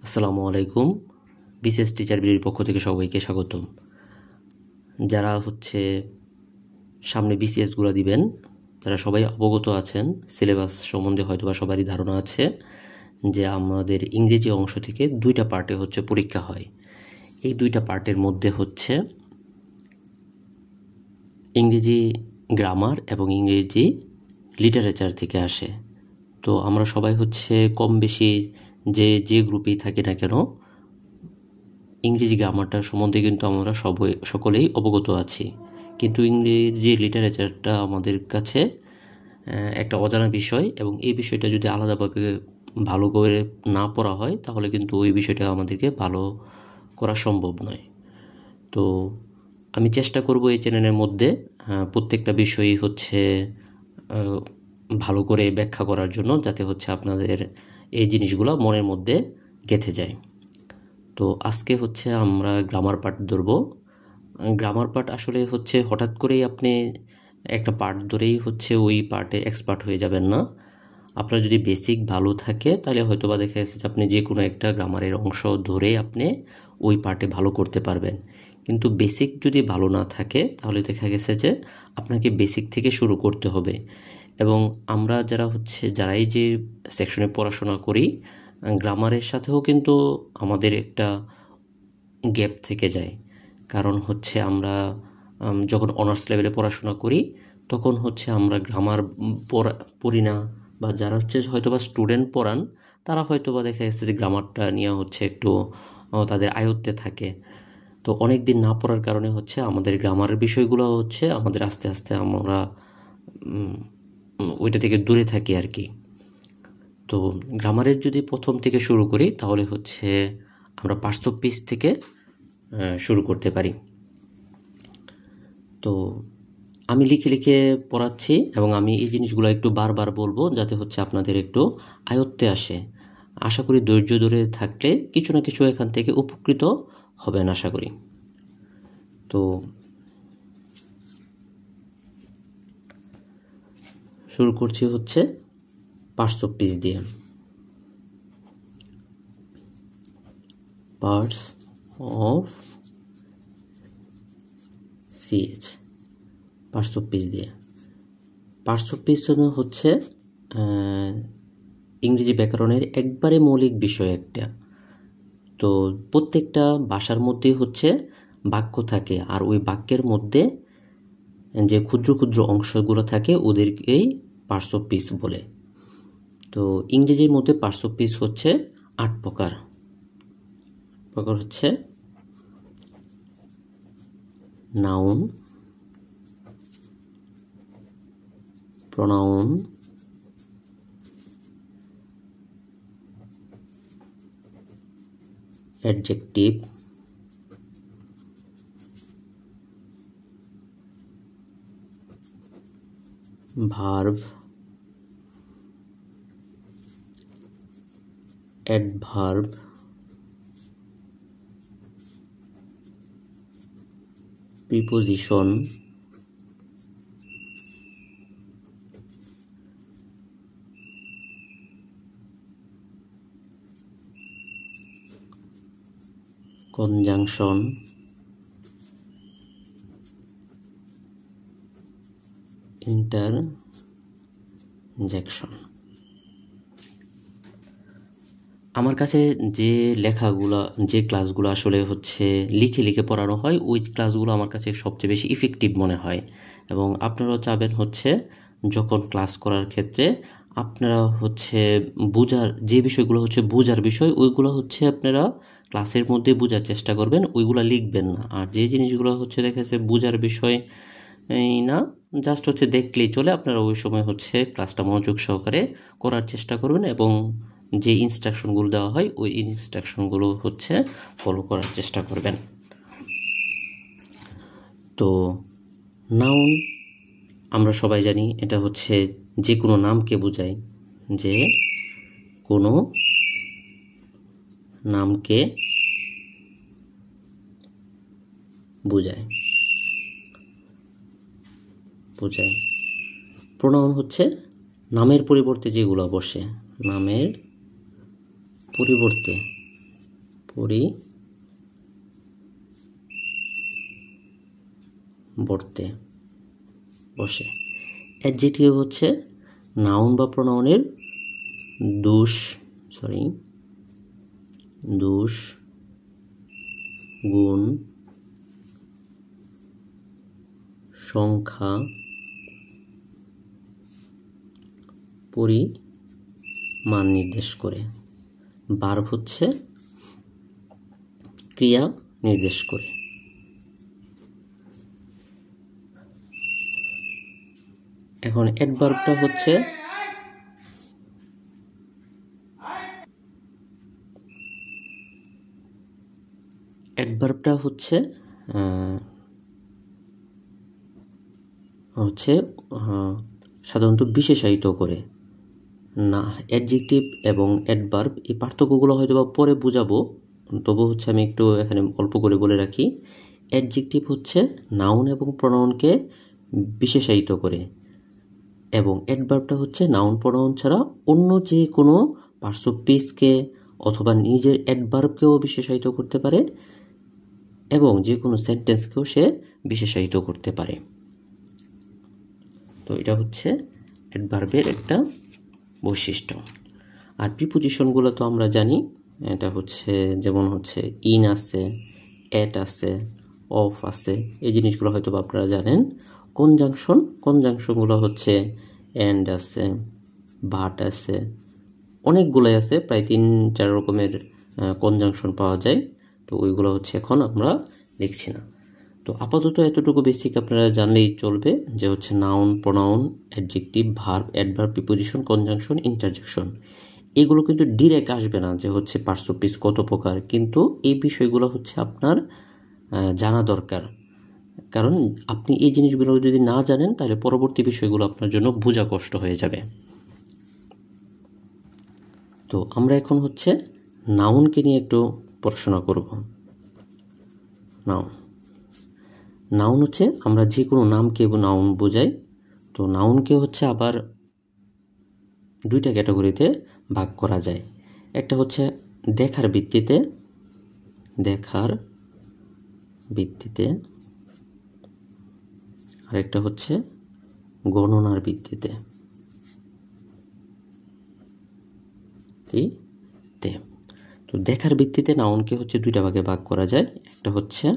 আসসালামু আলাইকুম। বিশেষ টিচার বিডির পক্ষ থেকে সবাইকে স্বাগতম। যারা সামনে বিসিএসগুলো দিবেন তারা সবাই অবগত আছেন, সিলেবাস সম্বন্ধে হয়তোবা সবারই ধারণা আছে যে আমাদের ইংরেজি অংশ থেকে দুইটা পার্টে পরীক্ষা হয়। এই দুইটা পার্টের মধ্যে ইংরেজি গ্রামার এবং ইংরেজি লিটারেচার থেকে আসে। তো আমরা সবাই কম বেশি যে গ্রুপেই থাকি না কেন, ইংরেজি গ্রামারটা সম্বন্ধে কিন্তু আমরা সকলেই অবগত আছি। কিন্তু ইংরেজি লিটারেচারটা আমাদের কাছে একটা অজানা বিষয়, এবং এই বিষয়টা যদি আলাদাভাবে ভালো করে না পড়া হয় তাহলে কিন্তু ওই বিষয়টা আমাদেরকে ভালো করা সম্ভব নয়। তো আমি চেষ্টা করব এই চ্যানেলের মধ্যে প্রত্যেকটা বিষয়ই ভালো করে ব্যাখ্যা করার জন্য, যাতে আপনাদের এই জিনিসগুলো মনের মধ্যে গেঁথে যায়। তো আজকে আমরা গ্রামার পার্ট ধরব। গ্রামার পার্ট আসলে হঠাৎ করেই আপনি একটা পার্ট ধরেই ওই পার্টে এক্সপার্ট হয়ে যাবেন না। আপনার যদি বেসিক ভালো থাকে তাহলে হয়তোবা দেখা গেছে যে আপনি যে কোনো একটা গ্রামারের অংশ ধরে আপনি ওই পার্টে ভালো করতে পারবেন। কিন্তু বেসিক যদি ভালো না থাকে তাহলে দেখা গেছে যে আপনাকে বেসিক থেকে শুরু করতে হবে। এবং আমরা যারাই যে সেকশনে পড়াশোনা করি, গ্রামারের সাথেও কিন্তু আমাদের একটা গ্যাপ থেকে যায়। কারণ আমরা যখন অনার্স লেভেলে পড়াশোনা করি তখন আমরা গ্রামার পড়ি না, বা যারা হয়তোবা স্টুডেন্ট পড়ান তারা হয়তোবা দেখা গেছে যে গ্রামারটা নিয়ে একটু তাদের আয়ত্তে থাকে। তো অনেক দিন না পড়ার কারণে আমাদের গ্রামারের বিষয়গুলো আমাদের আস্তে আস্তে আমরা ওইটা থেকে দূরে থাকি আর কি। তো গ্রামারের যদি প্রথম থেকে শুরু করি তাহলে আমরা পার্টস অফ স্পিচ থেকে শুরু করতে পারি। তো আমি লিখে লিখে পড়াচ্ছি এবং আমি এই জিনিসগুলো একটু বারবার বলবো যাতে আপনাদের একটু আয়ত্তে আসে। আশা করি ধৈর্য ধরে থাকলে কিছু না কিছু এখান থেকে উপকৃত হবেন আশা করি। তো শুরু করছি পার্টস অফ স্পিচ দিয়ে। Parts of CH, parts of speech দিয়ে। পার্টস অফ স্পিচ ইংরেজি ব্যাকরণের একবারে মৌলিক বিষয় একটা। তো প্রত্যেকটা ভাষার মধ্যে বাক্য থাকে, আর ওই বাক্যের মধ্যে যে ক্ষুদ্র ক্ষুদ্র অংশগুলো থাকে ওদেরকেই পার্টস অফ স্পিচ বলে। তো ইংরেজির মধ্যে পার্টস অফ স্পিচ 8 প্রকার। Noun, pronoun, adjective, verb, adverb, preposition, conjunction, interjection. আমার কাছে যে ক্লাসগুলো আসলে লিখে লিখে পড়ানো হয়, ওই ক্লাসগুলো আমার কাছে সবচেয়ে বেশি ইফেক্টিভ মনে হয়। এবং আপনারাও চাবেন যখন ক্লাস করার ক্ষেত্রে আপনারা বোঝার যে বিষয়গুলো বোঝার বিষয়, ওইগুলো আপনারা ক্লাসের মধ্যে বোঝার চেষ্টা করবেন, ওইগুলো লিখবেন না। আর যে জিনিসগুলো দেখা যাচ্ছে বোঝার বিষয় না, জাস্ট দেখলেই চলে, আপনারা ওই সময় ক্লাসটা মনোযোগ সহকারে করার চেষ্টা করবেন এবং যে ইনস্ট্রাকশনগুলো দেওয়া হয় ওই ইনস্ট্রাকশনগুলো ফলো করার চেষ্টা করবেন। তো নাউন আমরা সবাই জানি, এটা যে কোনো নামকে বোঝায়, যে কোনো নামকে বোঝায়। প্রোনাউন নামের পরিবর্তে যেগুলো বসে, নামের পরিবর্তে পরিবর্তে বসে। অ্যাডজেক্টিভ হচ্ছে নাউন বা প্রোনাউনের দোষ, গুণ, সংখ্যা, পরিমাণ নির্দেশ করে। ভার্ব হচ্ছে ক্রিয়া নির্দেশ করে। এখন অ্যাডভার্বটা হচ্ছে সাধারণত বিশেষায়িত করে না। অ্যাডজেক্টিভ এবং অ্যাডভার্ব এই পার্থক্যগুলো হয়তো বা পরে বুঝাবো, তবু হচ্ছে আমি একটু এখানে অল্প করে বলে রাখি। অ্যাডজেক্টিভ হচ্ছে নাউন এবং প্রোনাউনকে বিশেষায়িত করে, এবং অ্যাডভার্বটা হচ্ছে নাউন প্রোনাউন ছাড়া অন্য যে কোনো পার্টস অফ স্পিচকে অথবা নিজের অ্যাডভার্বকেও বিশেষায়িত করতে পারে এবং যে কোনো সেন্টেন্সকেও সে বিশেষায়িত করতে পারে। তো এটা হচ্ছে অ্যাডভার্বের একটা বৈশিষ্ট্য। আর প্রিপোজিশনগুলো তো আমরা জানি, এটা হচ্ছে যেমন হচ্ছে ইন আছে, এট আছে, অফ আছে, এই জিনিসগুলো হয়তো আপনারা জানেন। কনজাংশনগুলো হচ্ছে এন্ড আছে, বাট আছে, অনেকগুলোই আছে, প্রায় 3-4 রকমের কনজাংশন পাওয়া যায়। তো ওইগুলো হচ্ছে এখন আমরা লিখছি না। তো আপাতত এতটুকু বেসিক আপনারা জানলেই চলবে, যে হচ্ছে noun, pronoun, adjective, verb, adverb, preposition, conjunction, interjection. এগুলো কিন্তু ডিরেক্ট আসবে না যে হচ্ছে পার্টস অফ স্পিচ কত প্রকার, কিন্তু এই বিষয়গুলো হচ্ছে আপনার জানা দরকার। কারণ আপনি এই জিনিসগুলো যদি না জানেন তাহলে পরবর্তী বিষয়গুলো আপনার জন্য বোঝা কষ্ট হয়ে যাবে। তো আমরা এখন হচ্ছে নাউনকে নিয়ে একটু পড়াশোনা করব। নাউন হচ্ছে আমরা যে কোনো নামকে নাউন বোঝাই। তো নাউনকে হচ্ছে আবার 2টা ক্যাটাগরিতে ভাগ করা যায়। একটা হচ্ছে দেখার ভিত্তিতে, আর একটা হচ্ছে গণনার ভিত্তিতে। তো দেখার ভিত্তিতে নাউনকে হচ্ছে 2টা ভাগে ভাগ করা যায়। একটা হচ্ছে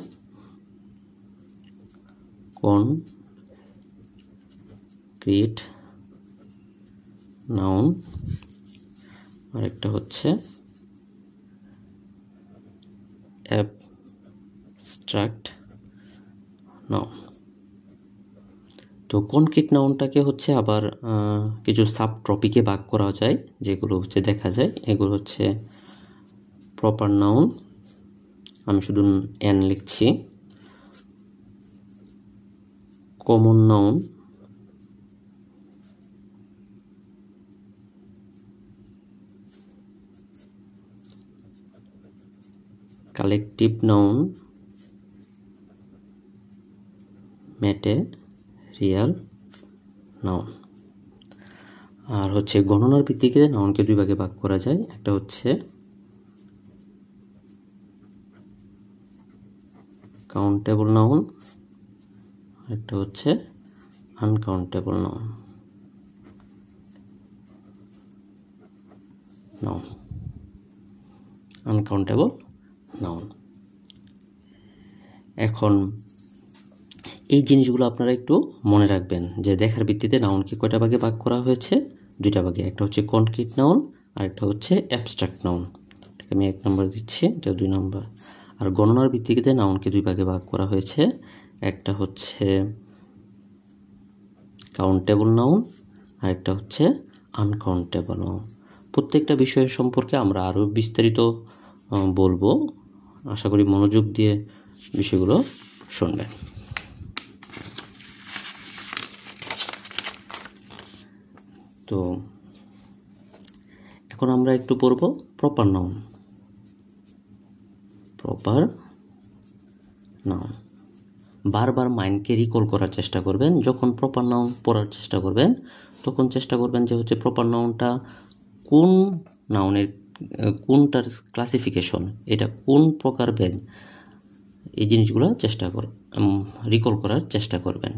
কনক্রিট নাউন, আর একটা হচ্ছে অ্যাবস্ট্রাক্ট নাউন। তো কনক্রিট নাউনটাকে হচ্ছে আবার কিছু সাব টপিকে ভাগ করা যায়, যেগুলো হচ্ছে দেখা যায়। এগুলো হচ্ছে প্রপার নাউন, আমি শুধু এন লিখছি, common noun, collective noun, material noun. আর হচ্ছে গণনার ভিত্তিতে নাউনকে 2 ভাগে ভাগ করা যায়। একটা হচ্ছে কাউন্টেবল নাউন, একটা হচ্ছে আনকাউন্টেবল নাউন। Uncountable noun. এখন এই জিনিসগুলো আপনারা একটু মনে রাখবেন, যে দেখার ভিত্তিতে নাউনকে কয়টা ভাগে ভাগ করা হয়েছে? 2টা ভাগে। একটা হচ্ছে কনক্রিট নাউন, আর একটা হচ্ছে অ্যাবস্ট্রাক্ট নাউন। আমি 1 নম্বর দিচ্ছি, এটা 2 নম্বর। আর গণনার ভিত্তিতে নাউনকে 2 ভাগে ভাগ করা হয়েছে। একটা হচ্ছে কাউন্টেবল নাউন, আর একটা হচ্ছে আনকাউন্টেবল নাউন। প্রত্যেকটা বিষয়ের সম্পর্কে আমরা আরও বিস্তারিত বলবো। আশা করি মনোযোগ দিয়ে বিষয়গুলো শুনবেন। তো এখন আমরা একটু পড়ব প্রপার নাউন। বারবার মাইন্ডকে রিকল করার চেষ্টা করবেন। যখন প্রপার নাউন পড়ার চেষ্টা করবেন, তখন চেষ্টা করবেন যে হচ্ছে প্রপার নাউনটা কোন নাউনের কোনটার ক্লাসিফিকেশন, এটা কোন প্রকার ভেদ, এই জিনিসগুলো রিকল করার চেষ্টা করবেন।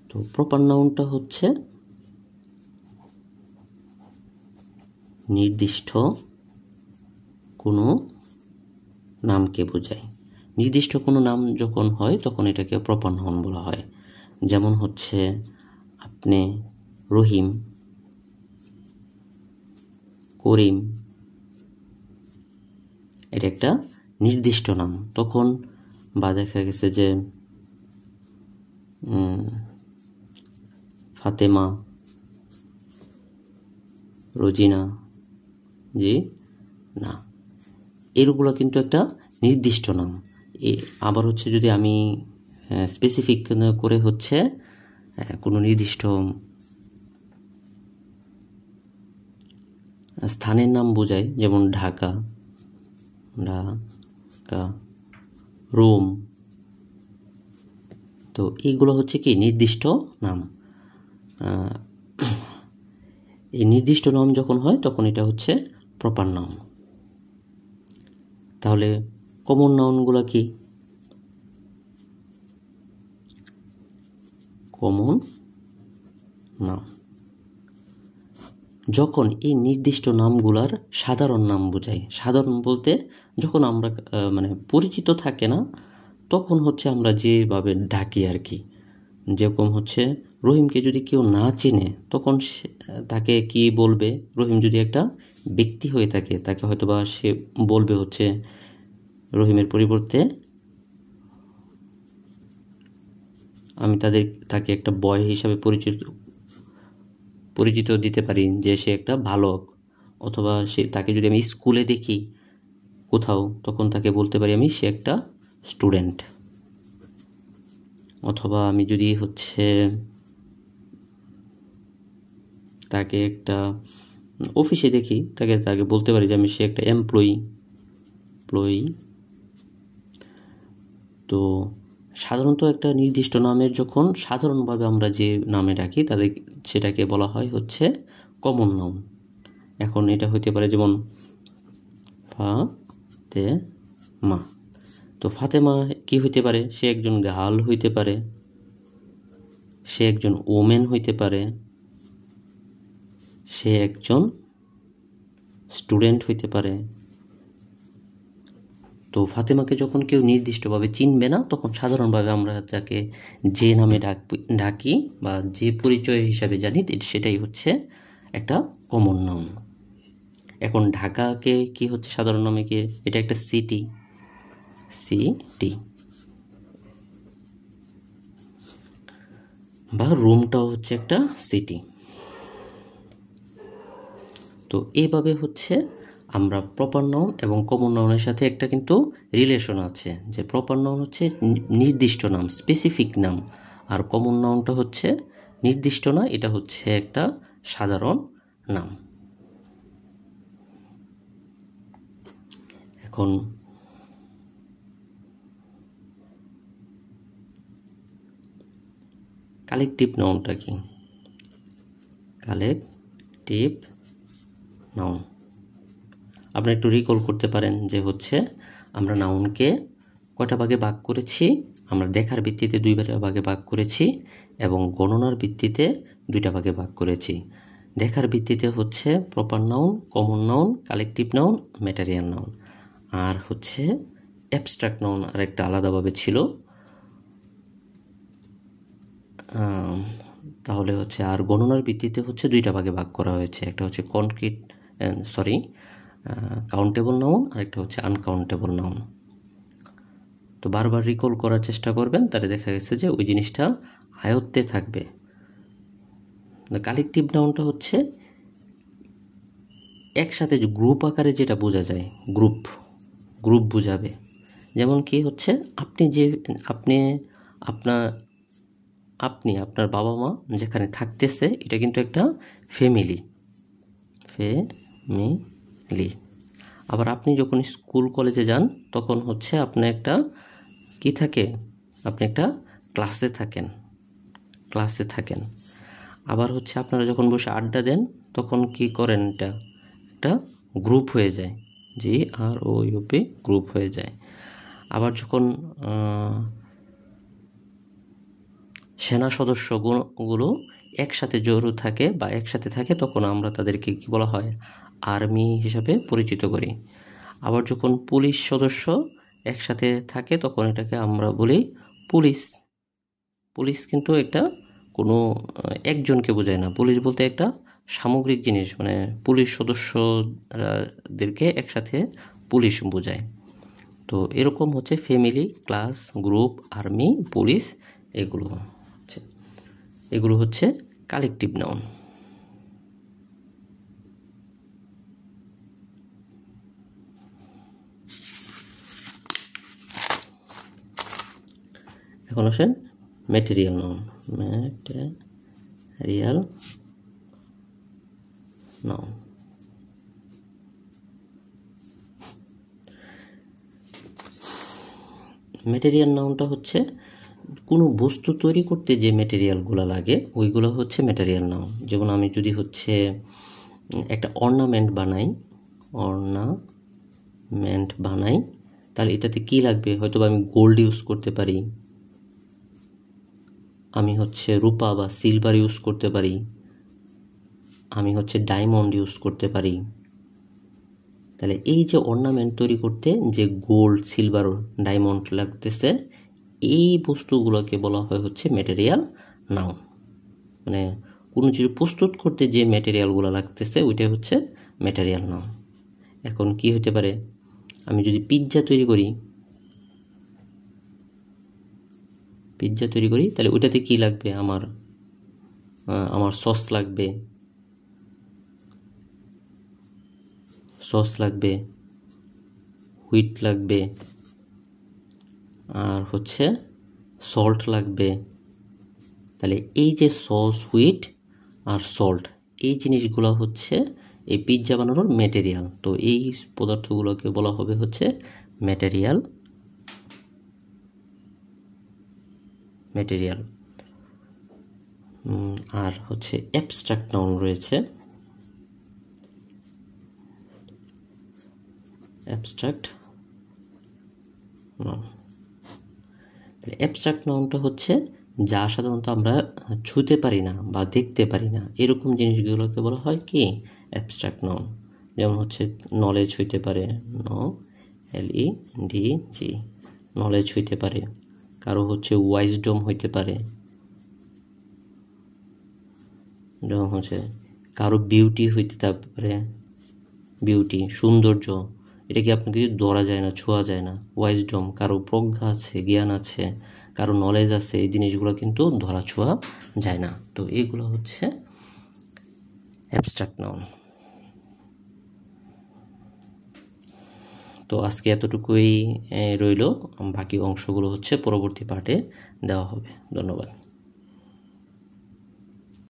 তো প্রপার নাউনটা হচ্ছে নির্দিষ্ট কোনো নামকে বোঝায়। নির্দিষ্ট কোনো নাম যখন হয় তখন এটাকে প্রপার নাউন বলা হয়। যেমন হচ্ছে আপনি রহিম, করিম, এটা একটা নির্দিষ্ট নাম। তখন বা দেখা গেছে যে ফাতেমা, রোজিনা, জি না, এগুলো কিন্তু একটা নির্দিষ্ট নাম। আবার হচ্ছে যদি আমি স্পেসিফিক করে হচ্ছে কোনো নির্দিষ্ট স্থানের নাম বোঝায়, যেমন ঢাকা, রোম, তো এইগুলো হচ্ছে কি নির্দিষ্ট নাম। এই নির্দিষ্ট নাম যখন হয় তখন এটা হচ্ছে প্রপার নাউন। তাহলে কমন নাউনগুলো কি? কমন নাউন যখন এই নির্দিষ্ট নামগুলার সাধারণ নাম বোঝায়। সাধারণ বলতে যখন আমরা মানে পরিচিত থাকে না, তখন হচ্ছে আমরা যেভাবে ডাকি আর কি। যেরকম হচ্ছে রহিমকে যদি কেউ না চিনে তখন তাকে কি বলবে? রহিম যদি একটা ব্যক্তি হয়ে থাকে, তাকে হয়তোবা সে বলবে হচ্ছে রহিমের পরিবর্তে আমি তাকে একটা বয় হিসাবে পরিচিত দিতে পারি যে সে একটা বালক। অথবা তাকে যদি আমি স্কুলে দেখি কোথাও, তখন তাকে বলতে পারি সে একটা স্টুডেন্ট। অথবা আমি যদি হচ্ছে তাকে একটা অফিসে দেখি, তাকে বলতে পারি যে সে একটা এমপ্লয়ি। তো সাধারণত একটা নির্দিষ্ট নামের যখন সাধারণভাবে আমরা যে নামে ডাকি সেটাকে বলা হয় হচ্ছে কমন নাউন। এখন এটা হইতে পারে যেমন ফাতেমা। তো ফাতেমা কি হইতে পারে? সে একজন গার্ল হইতে পারে, সে একজন ওমেন হইতে পারে, সে একজন স্টুডেন্ট হইতে পারে। তো ফাতেমাকে যখন কেউ নির্দিষ্টভাবে চিনবে না, তখন সাধারণভাবে আমরা তাকে যে নামে ডাকি বা যে পরিচয় হিসাবে জানি, সেটাই হচ্ছে একটা কমন নাউন। এখন ঢাকাকে কি হচ্ছে সাধারণ নামে কি? এটা একটা সিটি। বা রোমটাও হচ্ছে একটা সিটি। তো এইভাবে হচ্ছে আমরা প্রপার নাউন এবং কমন নাউনের সাথে একটা কিন্তু রিলেশন আছে, যে প্রপার নাউন হচ্ছে নির্দিষ্ট নাম, স্পেসিফিক নাম, আর কমন নাউনটা হচ্ছে নির্দিষ্ট না, এটা হচ্ছে একটা সাধারণ নাম। এখন কালেকটিভ নাউনটা কি? কালেকটিভ নাউন আপনি একটু রিকল করতে পারেন যে হচ্ছে আমরা নাউনকে কয়টা ভাগে ভাগ করেছি? আমরা দেখার ভিত্তিতে 2 ভাগে ভাগ করেছি এবং গণনার ভিত্তিতে 2টা ভাগে ভাগ করেছি। দেখার ভিত্তিতে হচ্ছে proper noun, common noun, collective noun, material noun. আর হচ্ছে অ্যাবস্ট্রাক্ট নাউন আরেকটা আলাদাভাবে ছিল। তাহলে হচ্ছে আর গণনার ভিত্তিতে হচ্ছে 2টা ভাগে ভাগ করা হয়েছে। একটা হচ্ছে কাউন্টেবল নাউন, আর একটা হচ্ছে আনকাউন্টেবল নাউন। তো বারবার রিকল করার চেষ্টা করবেন, তাহলে দেখা গেছে যে ওই জিনিসটা আয়ত্তে থাকবে। কালেকটিভ নাউনটা হচ্ছে একসাথে গ্রুপ আকারে যেটা বোঝা যায়, গ্রুপ বোঝাবে। যেমন কি হচ্ছে আপনি আপনার বাবা মা যেখানে থাকতেছে, এটা কিন্তু একটা ফ্যামিলি। আবার আপনি যখন স্কুল কলেজে যান, তখন হচ্ছে আপনি একটা ক্লাসে থাকেন। আবার হচ্ছে আপনারা যখন বসে আড্ডা দেন, তখন কি করেন? এটা একটা গ্রুপ হয়ে যায়, GROUP গ্রুপ হয়ে যায়। আবার যখন সেনা সদস্যগুলো একসাথে জড়ো থাকে বা একসাথে থাকে তখন আমরা তাদেরকে কি বলা হয়, আর্মি হিসাবে পরিচিত করি। আবার যখন পুলিশ সদস্য একসাথে থাকে তখন এটাকে আমরা বলি পুলিশ। পুলিশ কিন্তু একটা কোনো একজনকে বোঝায় না, পুলিশ বলতে একটা সামগ্রিক জিনিস, মানে পুলিশ সদস্যদেরকে একসাথে পুলিশ বোঝায়। তো এরকম হচ্ছে family, class, group, army, police, এগুলো হচ্ছে কালেকটিভ নাউন। এখন আসেন material noun. Material noun material নাউনটা হচ্ছে কোনো বস্তু তৈরি করতে যে ম্যাটেরিয়ালগুলো লাগে ওইগুলো হচ্ছে ম্যাটেরিয়াল নাউন। যেমন আমি যদি হচ্ছে একটা অর্নামেন্ট বানাই তাহলে এটাতে কি লাগবে, হয়তো আমি গোল্ড ইউজ করতে পারি, আমি হচ্ছে রূপা বা সিলভার ইউজ করতে পারি, আমি হচ্ছে ডায়মন্ড ইউজ করতে পারি। তাহলে এই যে অর্নামেন্ট তৈরি করতে যে গোল্ড, সিলভার, ডায়মন্ড লাগতেছে, এই বস্তুগুলোকে বলা হয় হচ্ছে ম্যাটেরিয়াল নাউন। মানে কোনো কিছু প্রস্তুত করতে যে ম্যাটেরিয়ালগুলো লাগতেছে ওইটাই হচ্ছে ম্যাটেরিয়াল নাউন। এখন কি হতে পারে, আমি যদি পিৎজা তৈরি করি তাহলে ওইটাতে কি লাগবে, আমার সস লাগবে, হুইট লাগবে, আর হচ্ছে সল্ট লাগবে। তাহলে এই যে সস, হুইট আর সল্ট, এই জিনিসগুলো হচ্ছে এই পিৎজা বানানোর ম্যাটেরিয়াল। তো এই পদার্থগুলোকে বলা হবে হচ্ছে ম্যাটেরিয়াল। আর হচ্ছে অ্যাবস্ট্রাক্ট নাউন রয়েছে। অ্যাবস্ট্রাক্ট নাউনটা হচ্ছে যা সাধারণত আমরা ছুঁতে পারি না বা দেখতে পারি না, এরকম জিনিসগুলোকে বলা হয় কি, অ্যাবস্ট্রাক্ট নাউন। যেমন হচ্ছে নলেজ হইতে পারে, LEDG, নলেজ হইতে পারে, কারো হচ্ছে ওয়াইজডম হইতে পারে, যেমন হচ্ছে কারো বিউটি হইতে পারে, বিউটি, সৌন্দর্য, এটা কি আপনাকে ধরা যায় না, ছোঁয়া যায় না। ওয়াইজডম, কারো প্রজ্ঞা আছে, জ্ঞান আছে, কারো নলেজ আছে, এই জিনিসগুলো কিন্তু ধরা ছোঁয়া যায় না। তো এইগুলো হচ্ছে অ্যাবস্ট্রাক্ট নাউন। তো আজকে এতটুকুই রইল, বাকি অংশগুলো হচ্ছে পরবর্তী পার্টে দেওয়া হবে। ধন্যবাদ।